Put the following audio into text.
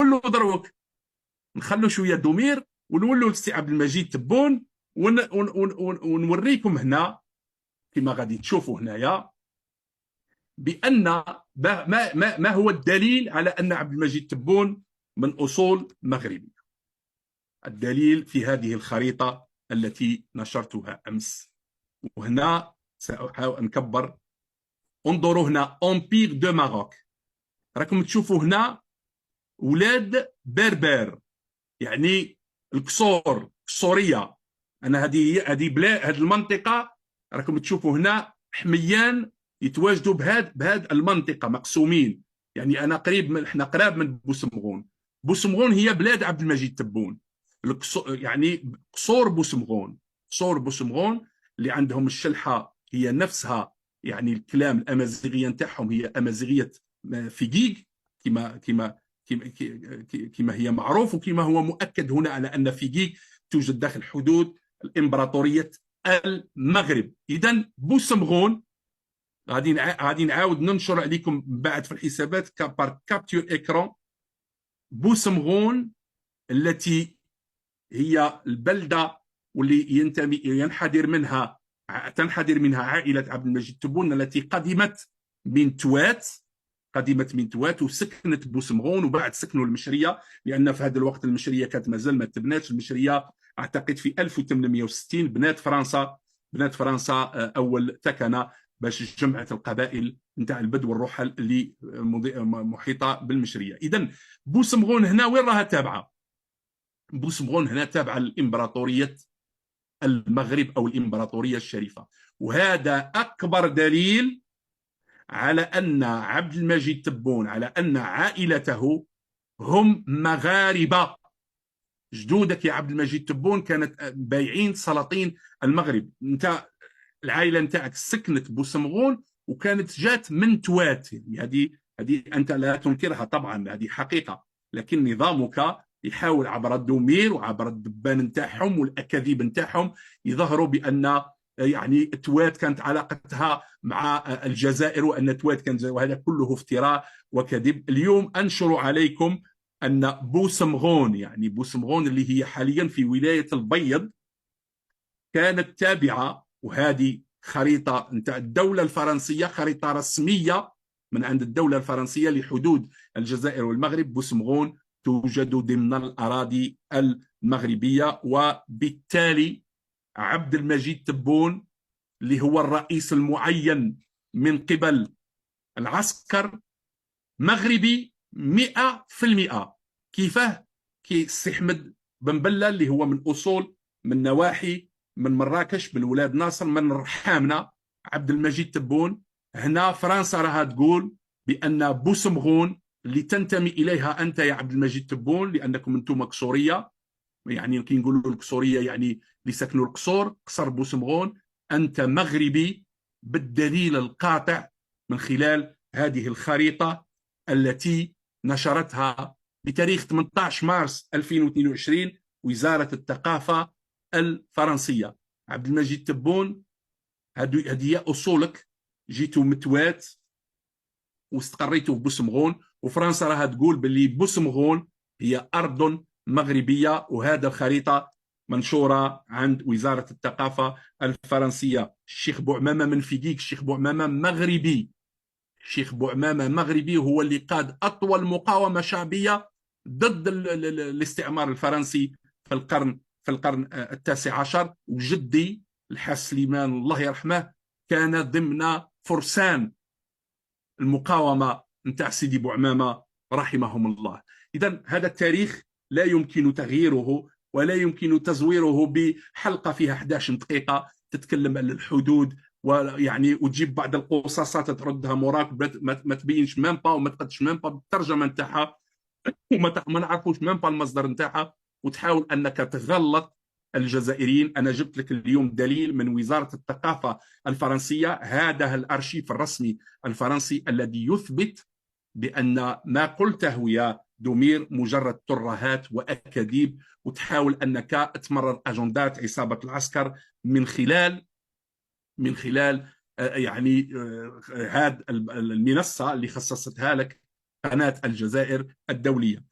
له دروك نخلوا شويه دومير ونولوا للسي عبد المجيد تبون ونوريكم هنا كما غادي تشوفوا هنايا بان ما هو الدليل على ان عبد المجيد تبون من اصول مغربيه. الدليل في هذه الخريطه التي نشرتها امس. وهنا ساحاول نكبر. انظروا هنا امبير دو ماروك. راكم تشوفوا هنا ولاد بربر، يعني القصور القصوريه. انا هذه بلا هذه المنطقه راكم تشوفوا هنا حميان يتواجدوا بهذه المنطقه مقسومين. يعني انا قريب احنا قراب من بوسمغون. بوسمغون هي بلاد عبد المجيد تبون. يعني قصور بوسمغون، قصور بوسمغون اللي عندهم الشلحه هي نفسها. يعني الكلام الامازيغيه نتاعهم هي امازيغيه فيجيغ، كما هي معروف وكما هو مؤكد هنا على أن فيجيغ توجد داخل حدود الإمبراطورية المغرب. إذا بوسمغون غادي نعاود ننشر عليكم بعد في الحسابات بار كابتور إكران. بوسمغون التي هي البلدة واللي تنحدر منها عائلة عبد المجيد تبون التي قدمت من توات وسكنت بوسمغون، وبعد سكنوا المشريه، لان في هذا الوقت المشريه كانت مازال ما تبناتش. المشريه اعتقد في 1860 بنات فرنسا اول تكنه باش جمعت القبائل نتاع البدو والرحل اللي محيطه بالمشريه. اذا بوسمغون هنا وين راها تابعه؟ بوسمغون هنا تابعه للامبراطوريه المغرب او الامبراطوريه الشريفه. وهذا اكبر دليل على أن عبد المجيد تبون، على أن عائلته هم مغاربة. جدودك يا عبد المجيد تبون كانت بايعين سلاطين المغرب. انت العائله نتاعك سكنت بوسمغون وكانت جات من توات. يعني هذه انت لا تنكرها طبعا، هذه حقيقه. لكن نظامك يحاول عبر الدومير وعبر الدبان نتاعهم والاكاذيب نتاعهم يظهروا بان يعني توات كانت علاقتها مع الجزائر وان توات كانت، وهذا كله افتراء وكذب. اليوم انشر عليكم ان بوسمغون، يعني بوسمغون اللي هي حاليا في ولايه البيض، كانت تابعه. وهذه خريطه نتاع الدوله الفرنسيه، خريطه رسميه من عند الدوله الفرنسيه لحدود الجزائر والمغرب. بوسمغون توجد ضمن الاراضي المغربيه، وبالتالي عبد المجيد تبون اللي هو الرئيس المعين من قبل العسكر مغربي 100%. كيفاه؟ كي سي احمد بن بله اللي هو من اصول، من نواحي، من مراكش، من ولاد ناصر، من رحامنا. عبد المجيد تبون هنا فرنسا راها تقول بان بوسمغون اللي تنتمي اليها انت يا عبد المجيد تبون، لانكم انتم قصوريه. يعني كي نقولوا القصوريه يعني اللي سكنوا القصور، قصر بوسمغون. انت مغربي بالدليل القاطع من خلال هذه الخريطه التي نشرتها بتاريخ 18 مارس 2022 وزاره الثقافه الفرنسيه. عبد المجيد تبون، هذه هي اصولك. جيتوا متوات واستقريتوا في بوسمغون، وفرنسا راها تقول باللي بوسمغون هي ارض مغربيه. وهذا الخريطه منشوره عند وزاره الثقافه الفرنسيه. الشيخ بوعمامه من فيجيك، الشيخ بوعمامه مغربي. الشيخ بوعمامه مغربي، هو اللي قاد اطول مقاومه شعبيه ضد الاستعمار الفرنسي في القرن التاسع عشر. وجدي الحاج سليمان الله يرحمه كان ضمن فرسان المقاومه نتاع سيدي بوعمامه رحمهم الله. اذا هذا التاريخ لا يمكن تغييره ولا يمكن تزويره بحلقه فيها 11 دقيقه تتكلم عن الحدود، ويعني وتجيب بعض القصاصات تردها موراك ما تبينش ميم با وما تقدش ميم با بالترجمه نتاعها وما نعرفوش ميم با المصدر نتاعها، وتحاول انك تغلط الجزائريين. انا جبت لك اليوم دليل من وزاره الثقافه الفرنسيه، هذا الارشيف الرسمي الفرنسي الذي يثبت بان ما قلته يا دومير مجرد ترهات واكاذيب، وتحاول انك تمرر اجندات عصابه العسكر من خلال يعني هذه المنصه اللي خصصتها لك قناه الجزائر الدوليه.